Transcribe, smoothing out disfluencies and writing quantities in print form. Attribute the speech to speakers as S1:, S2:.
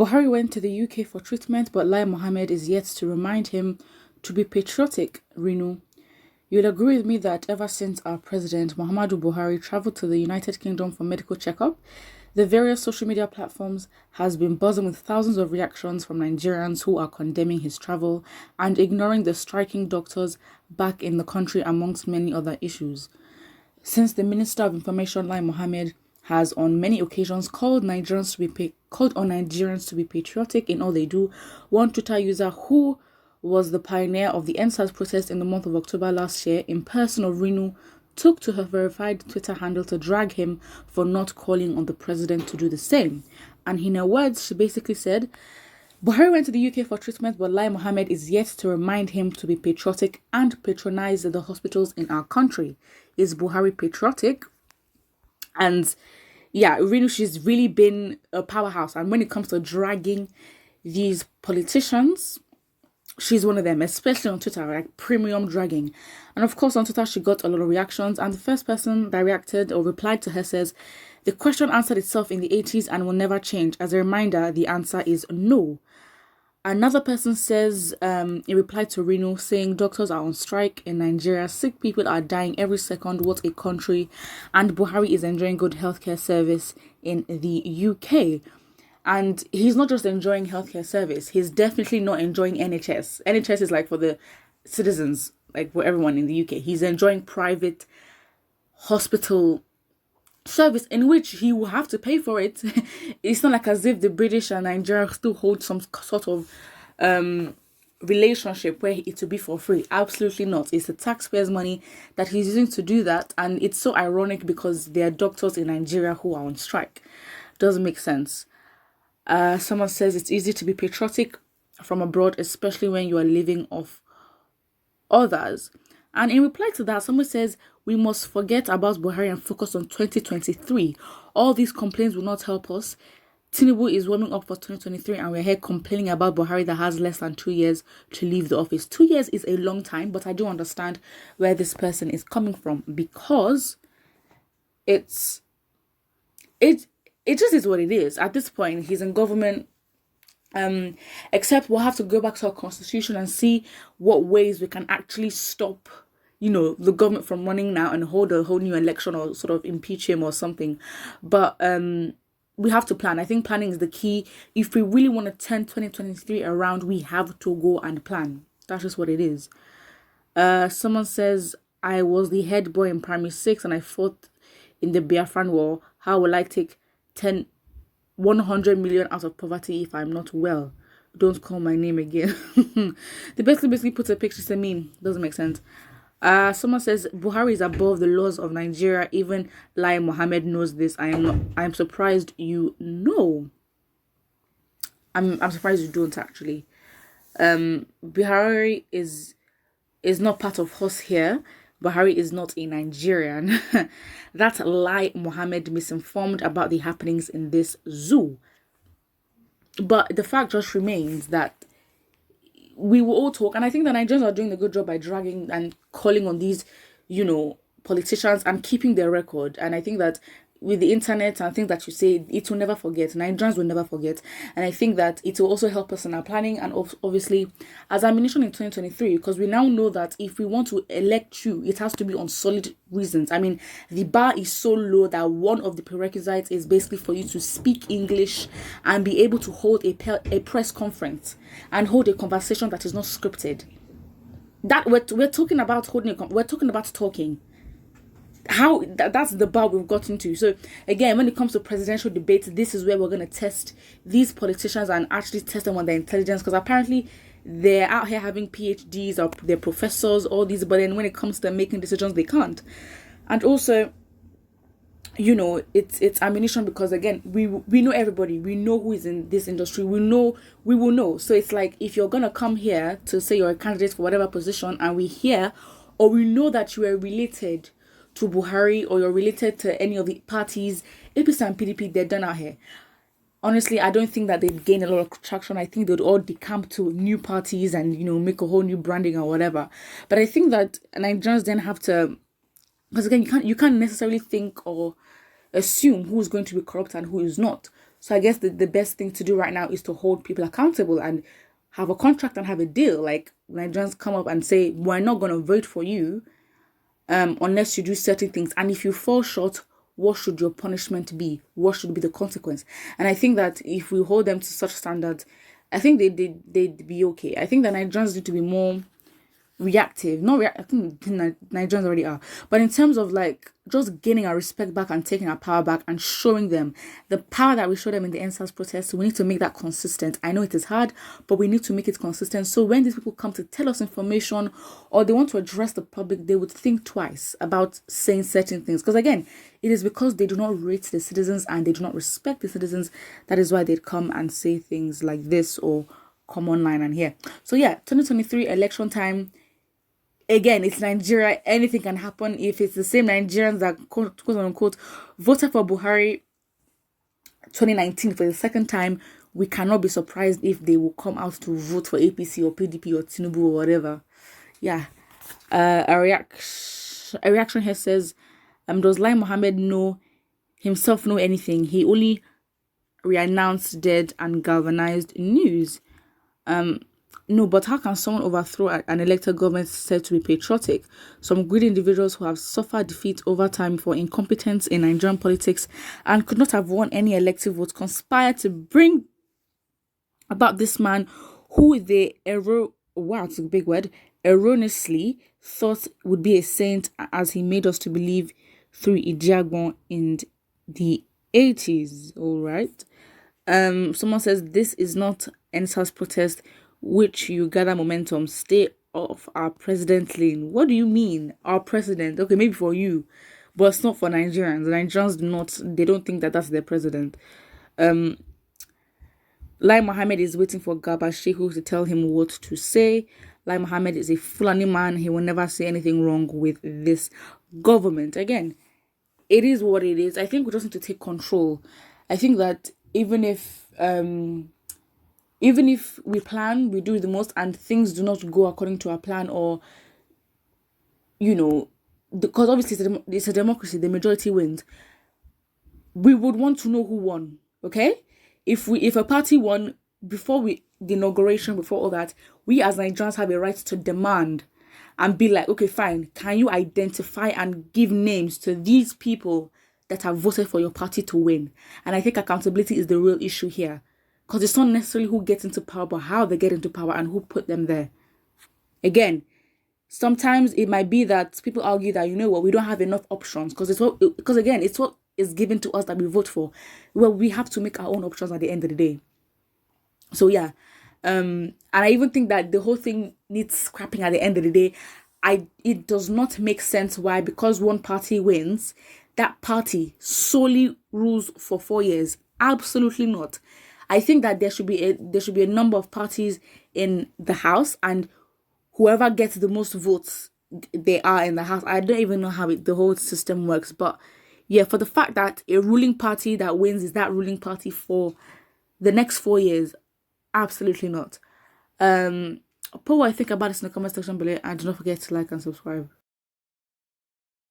S1: Buhari went to the UK for treatment, but Lai Mohammed is yet to remind him to be patriotic, Renu. You'll agree with me that ever since our president, Muhammadu Buhari, travelled to the United Kingdom for medical checkup, the various social media platforms has been buzzing with thousands of reactions from Nigerians who are condemning his travel and ignoring the striking doctors back in the country amongst many other issues. Since the Minister of Information, Lai Mohammed, has on many occasions called on Nigerians to be patriotic in all they do, one Twitter user who was the pioneer of the NSAS protest in the month of October last year, in person of Renu, took to her verified Twitter handle to drag him for not calling on the president to do the same. And in her words, she basically said, Buhari went to the UK for treatment, but Lai Mohammed is yet to remind him to be patriotic and patronize the hospitals in our country. Is Buhari patriotic? And yeah, Renu, she's really been a powerhouse. And when it comes to dragging these politicians, she's one of them, especially on Twitter, like premium dragging. And of course, on Twitter, she got a lot of reactions. And the first person that reacted or replied to her says, the question answered itself in the 80s and will never change. As a reminder, the answer is no. Another person says, in reply to Reno, saying doctors are on strike in Nigeria, sick people are dying every second, what a country, and Buhari is enjoying good healthcare service in the UK. And he's not just enjoying healthcare service, he's definitely not enjoying NHS. NHS is like for the citizens, like for everyone in the UK. He's enjoying private hospital service in which he will have to pay for it. It's not like as if the British and Nigeria still hold some sort of relationship where it will be for free. Absolutely not. It's the taxpayers' money that he's using to do that, and it's so ironic because there are doctors in Nigeria who are on strike. Doesn't make sense. Someone says it's easy to be patriotic from abroad, especially when you are living off others. And in reply to that, someone says, we must forget about Buhari and focus on 2023. All these complaints will not help us. Tinubu is warming up for 2023 and we're here complaining about Buhari that has less than 2 years to leave the office. 2 years is a long time, but I do understand where this person is coming from because it just is what it is. At this point, he's in government. Except we'll have to go back to our constitution and see what ways we can actually stop, the government from running now and hold a whole new election or sort of impeach him or something. But we have to plan. I think planning is the key. If we really want to turn 2023 around, we have to go and plan. That's just what it is. Someone says, I was the head boy in primary 6 and I fought in the Biafran war. How will I take 100 million out of poverty if I'm not well? Don't call my name again. They basically puts a picture to meme. Doesn't make sense. Someone says Buhari is above the laws of Nigeria. Even Lai Mohammed knows this. I am surprised you know. I'm surprised you don't actually. Buhari is not part of us here. Buhari is not a Nigerian. That's Lai Mohammed misinformed about the happenings in this zoo. But the fact just remains that we will all talk, and I think the Nigerians are doing a good job by dragging and calling on these, politicians and keeping their record. And I think that with the internet and things that you say, it will never forget. Nigerians will never forget. And I think that it will also help us in our planning and obviously as ammunition in 2023, because we now know that if we want to elect you, it has to be on solid reasons. I mean, the bar is so low that one of the prerequisites is basically for you to speak English and be able to hold a press conference and hold a conversation that is not scripted. That we're talking about we're talking about talking. That's the bar we've gotten to. So again, when it comes to presidential debates, this is where we're going to test these politicians and actually test them on their intelligence, because apparently they're out here having PhDs or they're professors, all these, but then when it comes to making decisions, they can't. And also, it's ammunition, because again, we know everybody, we know who is in this industry, we will know. So it's like, if you're gonna come here to say you're a candidate for whatever position, and we hear or we know that you are related to Buhari or you're related to any of the parties, APC and PDP, they're done out here. Honestly, I don't think that they'd gain a lot of traction. I think they'd all decamp to new parties and, make a whole new branding or whatever. But I think that Nigerians then have to, because again, you can't necessarily think or assume who's going to be corrupt and who is not. So I guess the best thing to do right now is to hold people accountable and have a contract and have a deal. Like, Nigerians come up and say, we're not going to vote for you unless you do certain things. And if you fall short, what should your punishment be? What should be the consequence? And I think that if we hold them to such standards, I think they'd be okay. I think that Nigerians need to be more reactive. Not react. I think Nigerians already are. But in terms of like just gaining our respect back and taking our power back and showing them the power that we showed them in the NSAS protest, we need to make that consistent. I know it is hard, but we need to make it consistent. So when these people come to tell us information or they want to address the public, they would think twice about saying certain things. Because again, it is because they do not rate the citizens and they do not respect the citizens. That is why they'd come and say things like this or come online and here. So yeah, 2023 election time. Again, it's Nigeria. Anything can happen. If it's the same Nigerians that quote unquote voted for Buhari 2019 for the second time, we cannot be surprised if they will come out to vote for APC or PDP or Tinubu or whatever. Yeah. A reaction here says, does Lai Mohammed himself know anything? He only re-announced dead and galvanized news. No, but how can someone overthrow an elected government said to be patriotic? Some greedy individuals who have suffered defeat over time for incompetence in Nigerian politics and could not have won any elective votes conspire to bring about this man who they it's a big word, erroneously thought would be a saint, as he made us to believe through Idiagbon in the 80s. All right. Someone says this is not NSAS protest which you gather momentum. Stay off our president lane. What do you mean, our president? Okay, maybe for you, but it's not for Nigerians. Nigerians they don't think that that's their president. Lai Mohammed is waiting for Garba Shehu to tell him what to say. Lai Mohammed is a Fulani man. He will never say anything wrong with this government. Again, it is what it is. I think we just need to take control. I think that even if we plan, we do the most, and things do not go according to our plan, or because obviously it's a democracy, the majority wins. We would want to know who won. Okay, if a party won before the inauguration, before all that, we as Nigerians have a right to demand and be like, okay, fine, can you identify and give names to these people that have voted for your party to win? And I think accountability is the real issue here. Because it's not necessarily who gets into power, but how they get into power and who put them there. Again, sometimes it might be that people argue that, we don't have enough options. Because it's what is given to us that we vote for. Well, we have to make our own options at the end of the day. So yeah. And I even think that the whole thing needs scrapping at the end of the day. It does not make sense why, because one party wins, that party solely rules for 4 years. Absolutely not. I think that there should be a number of parties in the house, and whoever gets the most votes, they are in the house. I don't even know how the whole system works, but yeah, for the fact that a ruling party that wins is that ruling party for the next 4 years, absolutely not. Put what I think about this in the comment section below, and do not forget to like and subscribe.